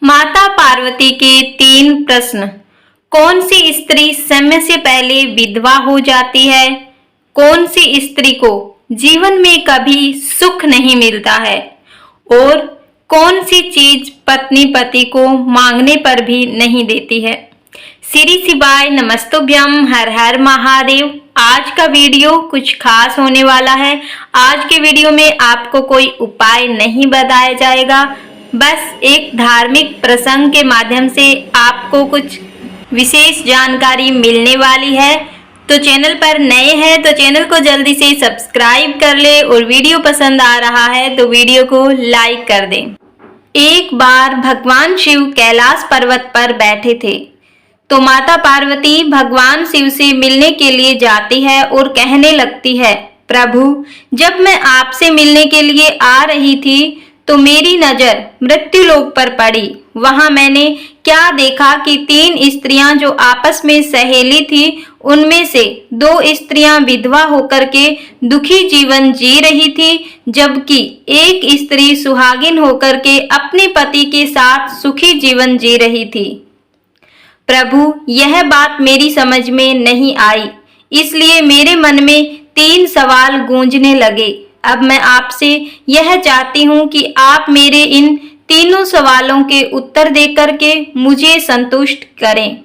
माता पार्वती के 3 प्रश्न। कौन सी स्त्री समय से पहले विधवा हो जाती है? कौन सी स्त्री को जीवन में कभी सुख नहीं मिलता है? और कौन सी चीज पत्नी पति को मांगने पर भी नहीं देती है? श्री शिवाय नमस्तुभ्यम, हर हर महादेव। आज का वीडियो कुछ खास होने वाला है। आज के वीडियो में आपको कोई उपाय नहीं बताया जाएगा, बस एक धार्मिक प्रसंग के माध्यम से आपको कुछ विशेष जानकारी मिलने वाली है। तो चैनल पर नए हैं तो चैनल को जल्दी से सब्सक्राइब कर ले और वीडियो पसंद आ रहा है तो वीडियो को लाइक कर दें। एक बार भगवान शिव कैलाश पर्वत पर बैठे थे तो माता पार्वती भगवान शिव से मिलने के लिए जाती है और कहने लगती है, प्रभु, जब मैं आपसे मिलने के लिए आ रही थी तो मेरी नजर मृत्युलोक पर पड़ी। वहां मैंने क्या देखा कि 3 स्त्रियां जो आपस में सहेली थी, उनमें से 2 स्त्रियां विधवा होकर के दुखी जीवन जी रही थी, जबकि एक स्त्री सुहागिन होकर के अपने पति के साथ सुखी जीवन जी रही थी। प्रभु, यह बात मेरी समझ में नहीं आई, इसलिए मेरे मन में 3 सवाल गूंजने लगे। अब मैं आपसे यह चाहती हूँ कि आप मेरे इन तीनों सवालों के उत्तर देकर के मुझे संतुष्ट करें।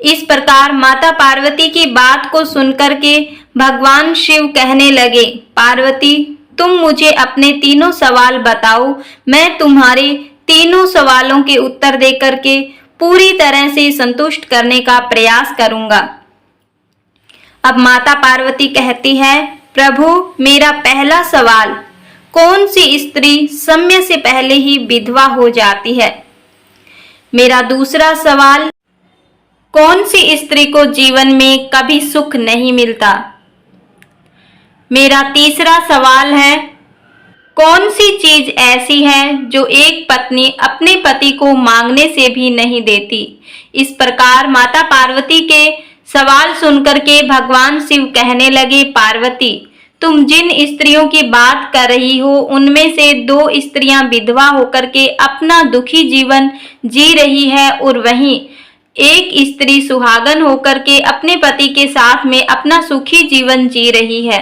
इस प्रकार माता पार्वती की बात को सुनकर के भगवान शिव कहने लगे, पार्वती, तुम मुझे अपने तीनों सवाल बताओ, मैं तुम्हारे तीनों सवालों के उत्तर देकर के पूरी तरह से संतुष्ट करने का प्रयास करूंगा। अब माता पार्वती कहती है, प्रभु, मेरा पहला सवाल, कौन सी स्त्री समय से पहले ही विधवा हो जाती है? मेरा दूसरा सवाल, कौन सी स्त्री को जीवन में कभी सुख नहीं मिलता? मेरा तीसरा सवाल है, कौन सी चीज ऐसी है जो एक पत्नी अपने पति को मांगने से भी नहीं देती? इस प्रकार माता पार्वती के सवाल सुनकर के भगवान शिव कहने लगे, पार्वती, तुम जिन स्त्रियों की बात कर रही हो उनमें से 2 स्त्रियां विधवा होकर के अपना दुखी जीवन जी रही है और वहीं एक स्त्री सुहागन होकर के अपने पति के साथ में अपना सुखी जीवन जी रही है।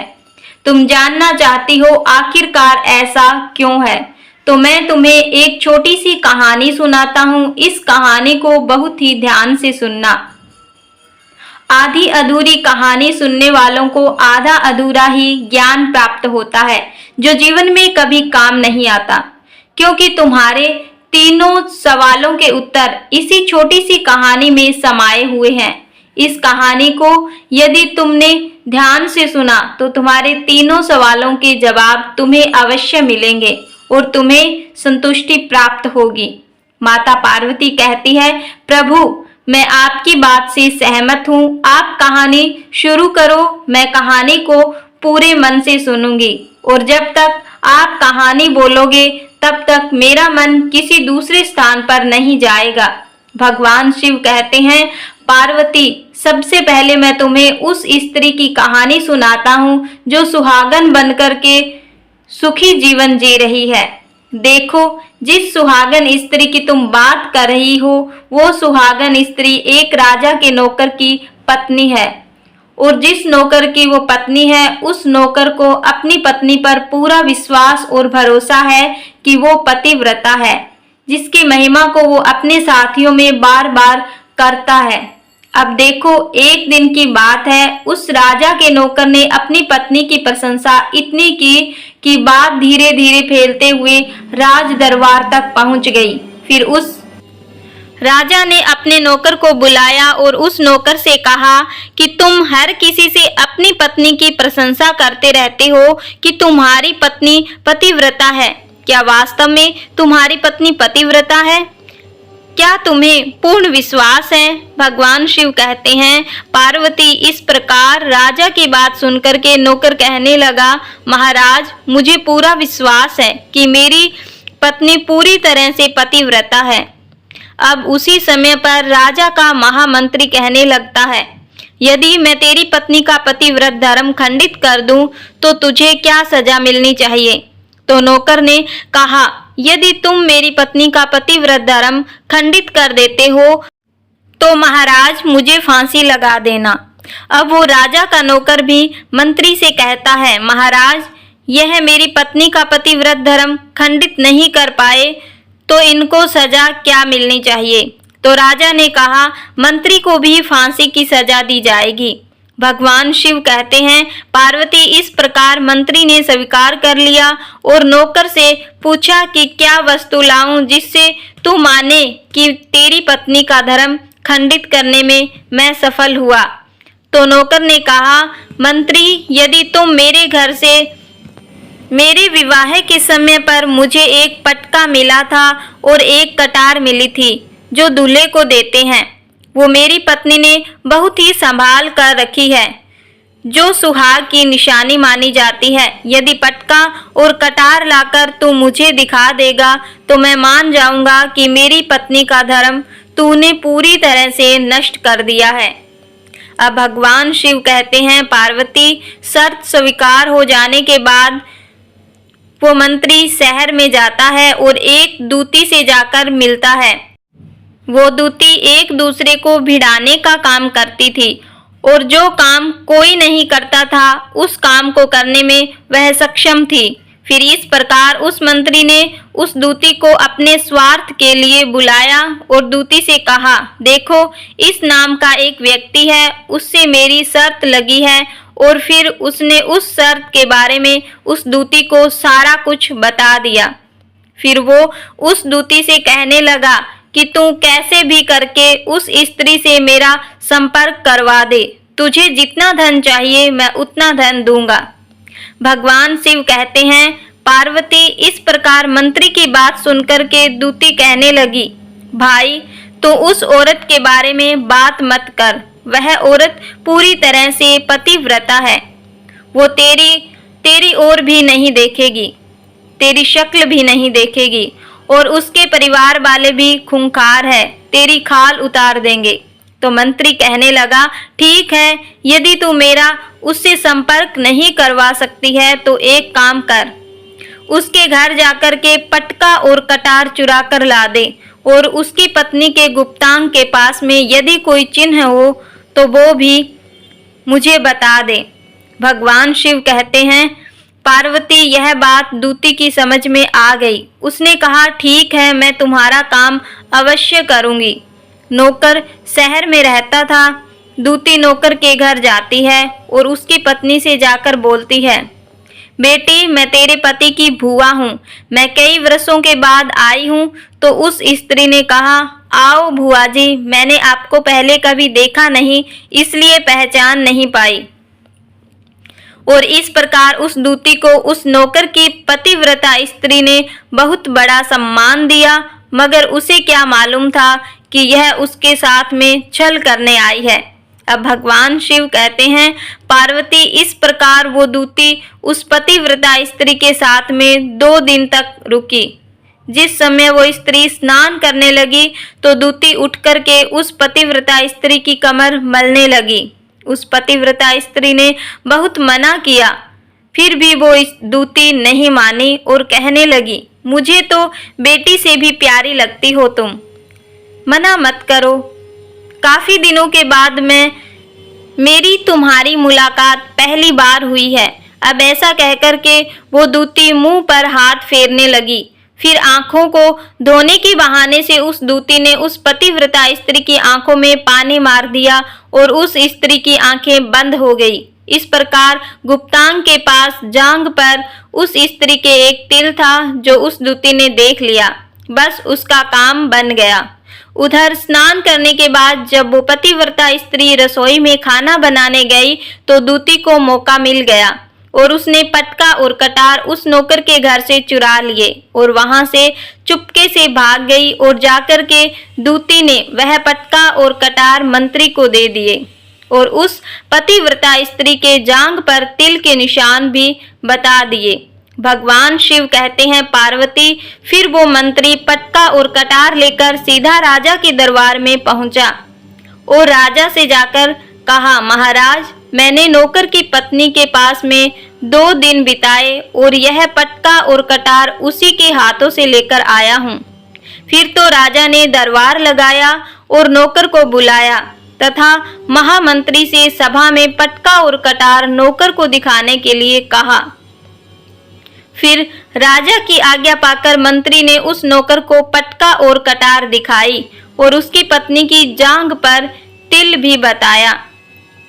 तुम जानना चाहती हो आखिरकार ऐसा क्यों है? तो मैं तुम्हें एक छोटी सी कहानी सुनाता हूँ। इस कहानी को बहुत ही ध्यान से सुनना। आधी अधूरी कहानी सुनने वालों को आधा अधूरा ही ज्ञान प्राप्त होता है, जो जीवन में कभी काम नहीं आता, क्योंकि तुम्हारे तीनों सवालों के उत्तर इसी छोटी सी कहानी में समाये हुए हैं। इस कहानी को यदि तुमने ध्यान से सुना तो तुम्हारे तीनों सवालों के जवाब तुम्हें अवश्य मिलेंगे और तुम्हें संतुष्टि प्राप्त होगी। माता पार्वती कहती है, प्रभु, मैं आपकी बात से सहमत हूँ, आप कहानी शुरू करो, मैं कहानी को पूरे मन से सुनूंगी और जब तक आप कहानी बोलोगे तब तक मेरा मन किसी दूसरे स्थान पर नहीं जाएगा। भगवान शिव कहते हैं, पार्वती, सबसे पहले मैं तुम्हें उस स्त्री की कहानी सुनाता हूँ जो सुहागन बनकर के सुखी जीवन जी रही है। देखो, जिस सुहागन स्त्री की तुम बात कर रही हो वो सुहागन स्त्री एक राजा के नौकर की पत्नी है और जिस नौकर की वो पत्नी है उस नौकर को अपनी पत्नी पर पूरा विश्वास और भरोसा है कि वो पतिव्रता है, जिसकी महिमा को वो अपने साथियों में बार बार करता है। अब देखो, एक दिन की बात है, उस राजा के नौकर ने अपनी पत्नी की प्रशंसा इतनी की कि बात धीरे धीरे फैलते हुए राज दरबार तक पहुंच गई। फिर उस राजा ने अपने नौकर को बुलाया और उस नौकर से कहा कि तुम हर किसी से अपनी पत्नी की प्रशंसा करते रहते हो कि तुम्हारी पत्नी पतिव्रता है। क्या वास्तव में तुम्हारी पत्नी पतिव्रता है? क्या तुम्हें पूर्ण विश्वास है? भगवान शिव कहते हैं, पार्वती, इस प्रकार राजा की बात सुनकर के नौकर कहने लगा, महाराज, मुझे पूरा विश्वास है कि मेरी पत्नी पूरी तरह से पतिव्रता है। अब उसी समय पर राजा का महामंत्री कहने लगता है, यदि मैं तेरी पत्नी का पतिव्रत धर्म खंडित कर दूं तो तुझे क्या सजा मिलनी चाहिए? तो नौकर ने कहा, यदि तुम मेरी पत्नी का पतिव्रत धर्म खंडित कर देते हो तो महाराज मुझे फांसी लगा देना। अब वो राजा का नौकर भी मंत्री से कहता है, महाराज यह मेरी पत्नी का पतिव्रत धर्म खंडित नहीं कर पाए तो इनको सजा क्या मिलनी चाहिए। तो राजा ने कहा, मंत्री को भी फांसी की सजा दी जाएगी। भगवान शिव कहते हैं, पार्वती इस प्रकार मंत्री ने स्वीकार कर लिया और नौकर से पूछा कि क्या वस्तु लाऊं जिससे तू माने कि तेरी पत्नी का धर्म खंडित करने में मैं सफल हुआ। तो नौकर ने कहा, मंत्री यदि तुम मेरे घर से मेरे विवाह के समय पर मुझे एक पटका मिला था और एक कटार मिली थी जो दूल्हे को देते हैं, वो मेरी पत्नी ने बहुत ही संभाल कर रखी है, जो सुहाग की निशानी मानी जाती है। यदि पटका और कटार लाकर तू मुझे दिखा देगा तो मैं मान जाऊंगा कि मेरी पत्नी का धर्म तूने पूरी तरह से नष्ट कर दिया है। अब भगवान शिव कहते हैं, पार्वती शर्त स्वीकार हो जाने के बाद वो मंत्री शहर में जाता है और एक दूती से जाकर मिलता है। वो दूती एक दूसरे को भिड़ाने का काम करती थी और जो काम कोई नहीं करता था उस काम को करने में वह सक्षम थी। फिर इस प्रकार उस मंत्री ने उस दूती को अपने स्वार्थ के लिए बुलाया और दूती से कहा, देखो इस नाम का एक व्यक्ति है, उससे मेरी शर्त लगी है। और फिर उसने उस शर्त के बारे में उस दूती को सारा कुछ बता दिया। फिर वो उस दूती से कहने लगा कि तू कैसे भी करके उस स्त्री से मेरा संपर्क करवा दे, तुझे जितना धन चाहिए मैं उतना धन दूंगा। भगवान शिव कहते हैं, पार्वती इस प्रकार मंत्री की बात सुनकर के दूती कहने लगी, भाई तो उस औरत के बारे में बात मत कर, वह औरत पूरी तरह से पतिव्रता है, वो तेरी ओर भी नहीं देखेगी, तेरी शक्ल भी नहीं देखेगी और उसके परिवार वाले भी खूंखार है, तेरी खाल उतार देंगे। तो मंत्री कहने लगा, ठीक है, यदि तू मेरा उससे संपर्क नहीं करवा सकती है तो एक काम कर, उसके घर जाकर के पटका और कटार चुरा कर ला दे और उसकी पत्नी के गुप्तांग के पास में यदि कोई चिन्ह हो तो वो भी मुझे बता दे। भगवान शिव कहते हैं, पार्वती यह बात दूती की समझ में आ गई। उसने कहा, ठीक है, मैं तुम्हारा काम अवश्य करूंगी। नौकर शहर में रहता था। दूती नौकर के घर जाती है और उसकी पत्नी से जाकर बोलती है, बेटी मैं तेरे पति की भूआ हूँ, मैं कई वर्षों के बाद आई हूँ। तो उस स्त्री ने कहा, आओ भूआ जी, मैंने आपको पहले कभी देखा नहीं इसलिए पहचान नहीं पाई। और इस प्रकार उस दूती को उस नौकर की पतिव्रता स्त्री ने बहुत बड़ा सम्मान दिया, मगर उसे क्या मालूम था कि यह उसके साथ में छल करने आई है। अब भगवान शिव कहते हैं, पार्वती इस प्रकार वो दूती उस पतिव्रता स्त्री के साथ में 2 दिन तक रुकी। जिस समय वो स्त्री स्नान करने लगी तो दूती उठ करके उस पतिव्रता स्त्री की कमर मलने लगी। उस पतिव्रता स्त्री ने बहुत मना किया, फिर भी वो इस दूती नहीं मानी और कहने लगी, मुझे तो बेटी से भी प्यारी लगती हो तुम, मना मत करो। काफी दिनों के बाद मेरी तुम्हारी मुलाकात पहली बार हुई है। अब ऐसा कहकर के वो दूती मुंह पर हाथ फेरने लगी। फिर आंखों को धोने के बहाने से उस दूती ने उस पतिव्रता स्त्री की आंखों में पानी मार दिया और उस स्त्री की आंखें बंद हो गई। इस प्रकार गुप्तांग के पास जांघ पर उस स्त्री के एक तिल था जो उस दूती ने देख लिया। बस उसका काम बन गया। उधर स्नान करने के बाद जब वो पतिव्रता स्त्री रसोई में खाना बनाने गई तो दूती को मौका मिल गया और उसने पटका और कटार उस नौकर के घर से चुरा लिए और वहां से चुपके से भाग गई और जाकर के दूती ने वह पटका और कटार मंत्री को दे दिए और उस पतिव्रता स्त्री के जांघ पर तिल के निशान भी बता दिए। भगवान शिव कहते हैं, पार्वती फिर वो मंत्री पटका और कटार लेकर सीधा राजा के दरबार में पहुंचा और राजा से जाकर कहा, महाराज मैंने नौकर की पत्नी के पास में 2 दिन बिताए और यह पटका और कटार उसी के हाथों से लेकर आया हूँ। फिर तो राजा ने दरबार लगाया और नौकर को बुलाया तथा महामंत्री से सभा में पटका और कटार नौकर को दिखाने के लिए कहा। फिर राजा की आज्ञा पाकर मंत्री ने उस नौकर को पटका और कटार दिखाई और उसकी पत्नी की जांघ पर तिल भी बताया।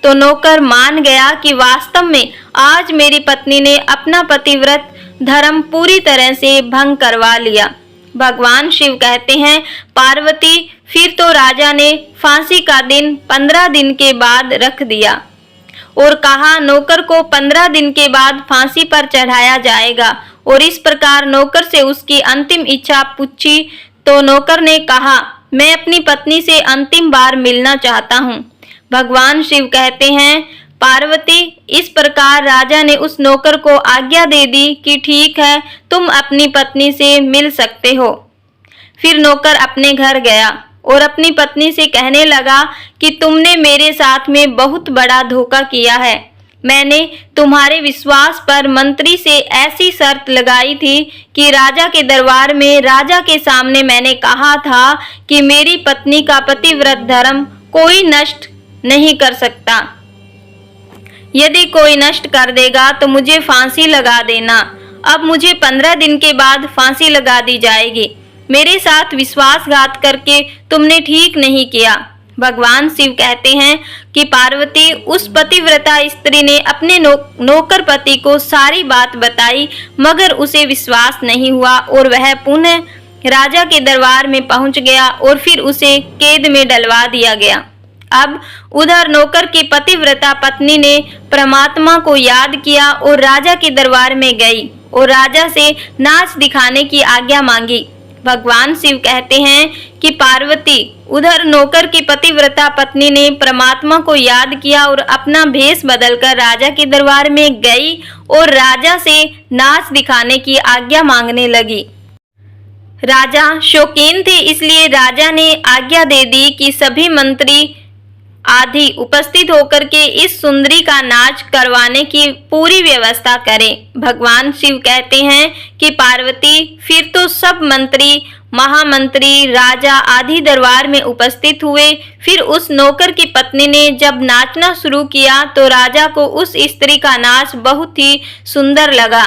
तो नौकर मान गया कि वास्तव में आज मेरी पत्नी ने अपना पतिव्रत धर्म पूरी तरह से भंग करवा लिया। भगवान शिव कहते हैं, पार्वती, फिर तो राजा ने फांसी का दिन 15 दिन के बाद रख दिया और कहा नौकर को 15 दिन के बाद फांसी पर चढ़ाया जाएगा। और इस प्रकार नौकर से उसकी अंतिम इच्छा पूछी तो नौकर ने कहा, मैं अपनी पत्नी से अंतिम बार मिलना चाहता हूँ। भगवान शिव कहते हैं, पार्वती, इस प्रकार राजा ने उस नौकर को आज्ञा दे दी कि ठीक है, तुम अपनी पत्नी से मिल सकते हो। फिर नौकर अपने घर गया और अपनी पत्नी से कहने लगा कि तुमने मेरे साथ में बहुत बड़ा धोखा किया है। मैंने तुम्हारे विश्वास पर मंत्री से ऐसी शर्त लगाई थी कि राजा के दरबार में राजा के सामने मैंने कहा था कि मेरी पत्नी का पतिव्रत धर्म कोई नष्ट नहीं कर सकता। यदि कोई नष्ट कर देगा तो मुझे फांसी लगा देना। अब मुझे 15 दिन के बाद फांसी लगा दी जाएगी। मेरे साथ विश्वासघात करके तुमने ठीक नहीं किया। भगवान शिव कहते हैं कि पार्वती, उस पतिव्रता स्त्री ने अपने नौकर पति को सारी बात बताई, मगर उसे विश्वास नहीं हुआ और वह पुनः राजा के दरबार में पहुंच गया और फिर उसे कैद में डलवा दिया गया। अब उधर नौकर की पतिव्रता पत्नी ने परमात्मा को याद किया और राजा के दरबार में गई और राजा से नाच दिखाने की आज्ञा मांगी। भगवान शिव कहते हैं कि पार्वती, उधर नौकर की पतिव्रता पत्नी ने परमात्मा को याद किया और अपना भेष बदलकर राजा के दरबार में गई और राजा से नाच दिखाने की आज्ञा मांगने लगी। राजा शौकीन थे, इसलिए राजा ने आज्ञा दे दी कि सभी मंत्री आदि उपस्थित होकर के इस सुंदरी का नाच करवाने की पूरी व्यवस्था करें। भगवान शिव कहते हैं कि पार्वती, फिर तो सब मंत्री, महामंत्री, राजा आदि दरबार में उपस्थित हुए। फिर उस नौकर की पत्नी ने जब नाचना शुरू किया तो राजा को उस स्त्री का नाच बहुत ही सुंदर लगा।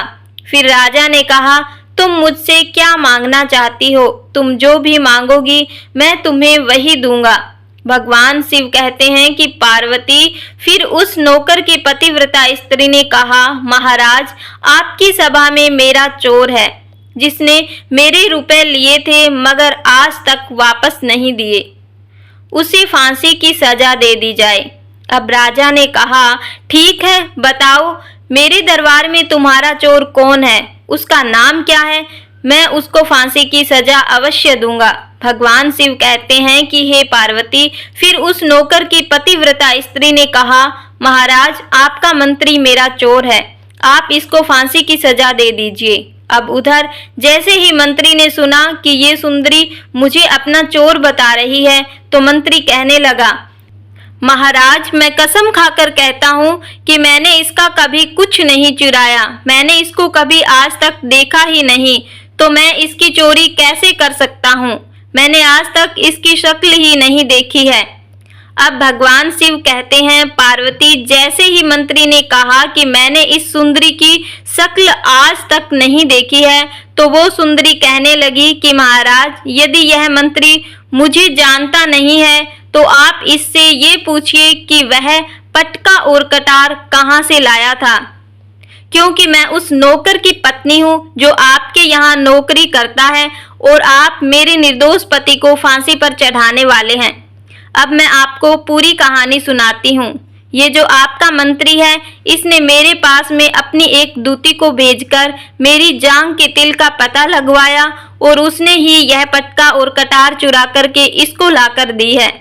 फिर राजा ने कहा, तुम मुझसे क्या मांगना चाहती हो? तुम जो भी मांगोगी मैं तुम्हें वही दूंगा। भगवान शिव कहते हैं कि पार्वती, फिर उस नौकर की पतिव्रता स्त्री ने कहा, महाराज, आपकी सभा में मेरा चोर है जिसने मेरे रुपए लिए थे मगर आज तक वापस नहीं दिए। उसे फांसी की सजा दे दी जाए। अब राजा ने कहा, ठीक है, बताओ मेरे दरबार में तुम्हारा चोर कौन है, उसका नाम क्या है? मैं उसको फांसी की सजा अवश्य दूंगा। भगवान शिव कहते हैं कि हे पार्वती, फिर उस नौकर की पतिव्रता स्त्री ने कहा, महाराज, आपका मंत्री मेरा चोर है, आप इसको फांसी की सजा दे दीजिए। अब उधर जैसे ही मंत्री ने सुना कि ये सुंदरी मुझे अपना चोर बता रही है तो मंत्री कहने लगा, महाराज, मैं कसम खाकर कहता हूँ कि मैंने इसका कभी कुछ नहीं चुराया। मैंने इसको कभी आज तक देखा ही नहीं, तो मैं इसकी चोरी कैसे कर सकता हूँ? मैंने आज तक इसकी शक्ल ही नहीं देखी है। अब भगवान शिव कहते हैं, पार्वती, जैसे ही मंत्री ने कहा कि मैंने इस सुंदरी की शक्ल आज तक नहीं देखी है, तो वो सुंदरी कहने लगी कि महाराज, यदि यह मंत्री मुझे जानता नहीं है तो आप इससे ये पूछिए कि वह पटका और कटार कहाँ से लाया था, क्योंकि मैं उस नौकर की पत्नी हूँ जो आपके यहाँ नौकरी करता है और आप मेरे निर्दोष पति को फांसी पर चढ़ाने वाले हैं। अब मैं आपको पूरी कहानी सुनाती हूँ। ये जो आपका मंत्री है, इसने मेरे पास में अपनी एक दूती को भेजकर मेरी जांघ के तिल का पता लगवाया और उसने ही यह पटका और कटार चुरा करके इसको लाकर दी है।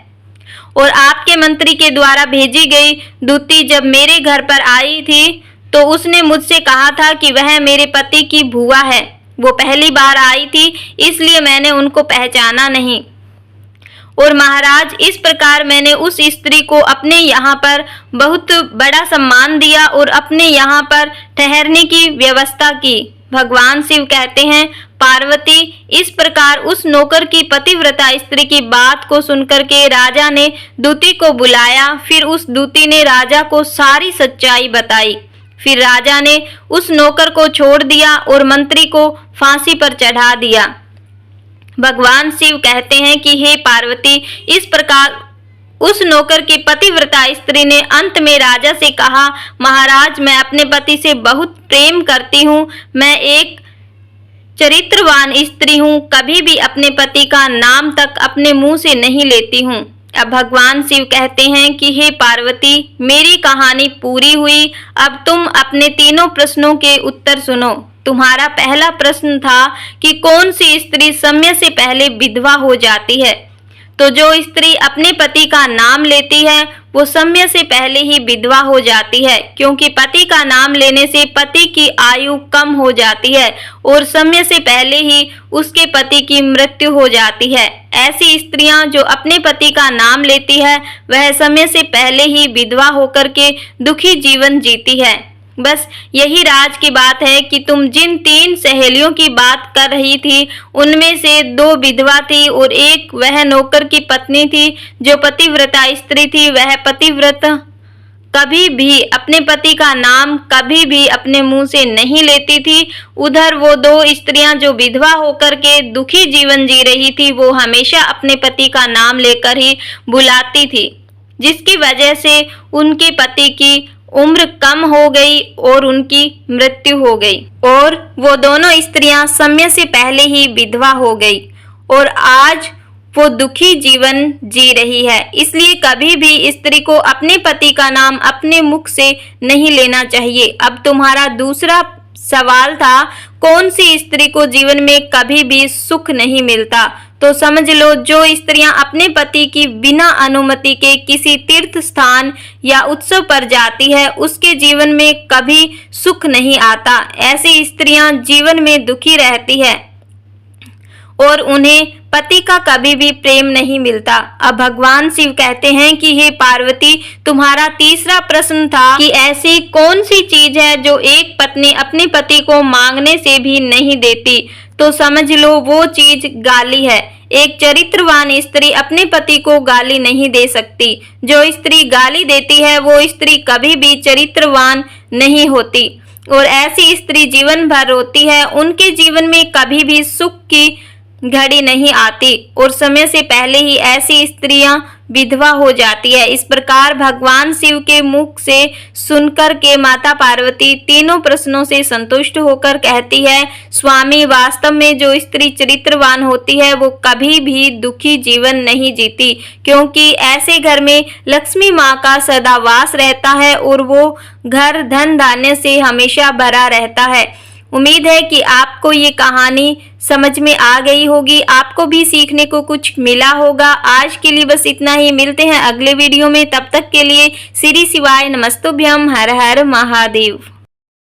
और आपके मंत्री के द्वारा भेजी गई दूती जब मेरे घर पर आई थी तो उसने मुझसे कहा था कि वह मेरे पति की भूआ है। वो पहली बार आई थी, इसलिए मैंने उनको पहचाना नहीं। और महाराज, इस प्रकार मैंने उस स्त्री को अपने यहाँ पर बहुत बड़ा सम्मान दिया और अपने यहाँ पर ठहरने की व्यवस्था की। भगवान शिव कहते हैं, पार्वती, इस प्रकार उस नौकर की पतिव्रता स्त्री की बात को सुनकर के राजा ने दूती को बुलाया। फिर उस दूती ने राजा को सारी सच्चाई बताई। फिर राजा ने उस नौकर को छोड़ दिया और मंत्री को फांसी पर चढ़ा दिया। भगवान शिव कहते हैं कि हे पार्वती, इस प्रकार उस नौकर की पतिव्रता स्त्री ने अंत में राजा से कहा, महाराज, मैं अपने पति से बहुत प्रेम करती हूँ। मैं एक चरित्रवान स्त्री हूँ, कभी भी अपने पति का नाम तक अपने मुंह से नहीं लेती हूँ। अब भगवान शिव कहते हैं कि हे पार्वती, मेरी कहानी पूरी हुई। अब तुम अपने तीनों प्रश्नों के उत्तर सुनो। तुम्हारा पहला प्रश्न था कि कौन सी स्त्री समय से पहले विधवा हो जाती है। तो जो स्त्री अपने पति का नाम लेती है वो समय से पहले ही विधवा हो जाती है, क्योंकि पति का नाम लेने से पति की आयु कम हो जाती है और समय से पहले ही उसके पति की मृत्यु हो जाती है। ऐसी स्त्रियां जो अपने पति का नाम लेती है वह समय से पहले ही विधवा होकर के दुखी जीवन जीती है। बस यही राज की बात है कि तुम जिन 3 सहेलियों की बात कर रही थी उनमें से 2 विधवा थी और एक वह नौकर की पत्नी थी जो पतिव्रता स्त्री थी। वह पतिव्रत कभी भी अपने पति का नाम कभी भी अपने मुंह से नहीं लेती थी। उधर वो 2 स्त्रियां जो विधवा होकर के दुखी जीवन जी रही थी वो हमेशा अपने पति का नाम लेकर ही बुलाती थी, जिसकी वजह से उनके पति की उम्र कम हो गई और उनकी मृत्यु हो गई और वो दोनों स्त्रियां समय से पहले ही विधवा हो गई और आज वो दुखी जीवन जी रही है। इसलिए कभी भी स्त्री को अपने पति का नाम अपने मुख से नहीं लेना चाहिए। अब तुम्हारा दूसरा सवाल था, कौन सी स्त्री को जीवन में कभी भी सुख नहीं मिलता। तो समझ लो, जो स्त्रियां अपने पति की बिना अनुमति के किसी तीर्थ स्थान या उत्सव पर जाती है उसके जीवन में कभी सुख नहीं आता। ऐसी स्त्रियां जीवन में दुखी रहती है और उन्हें पति का कभी भी प्रेम नहीं मिलता। अब भगवान शिव कहते हैं कि हे पार्वती, तुम्हारा तीसरा प्रश्न था कि ऐसी कौन सी चीज है जो एक पत्नी अपने पति को मांगने से भी नहीं देती। तो समझ लो, वो चीज गाली है। एक चरित्रवान स्त्री अपने पति को गाली नहीं दे सकती। जो स्त्री गाली देती है वो स्त्री कभी भी चरित्रवान नहीं होती और ऐसी स्त्री जीवन भर रोती है। उनके जीवन में कभी भी सुख की घड़ी नहीं आती और समय से पहले ही ऐसी स्त्रियां विधवा हो जाती है। इस प्रकार भगवान शिव के मुख से सुनकर के माता पार्वती तीनों प्रश्नों से संतुष्ट होकर कहती है, स्वामी, वास्तव में जो स्त्री चरित्रवान होती है वो कभी भी दुखी जीवन नहीं जीती, क्योंकि ऐसे घर में लक्ष्मी माँ का सदा वास रहता है और वो घर धन धान्य से हमेशा भरा रहता है। उम्मीद है कि आपको ये कहानी समझ में आ गई होगी, आपको भी सीखने को कुछ मिला होगा। आज के लिए बस इतना ही, मिलते हैं अगले वीडियो में। तब तक के लिए श्री शिवाय नमस्तुभ्यम, हर हर महादेव।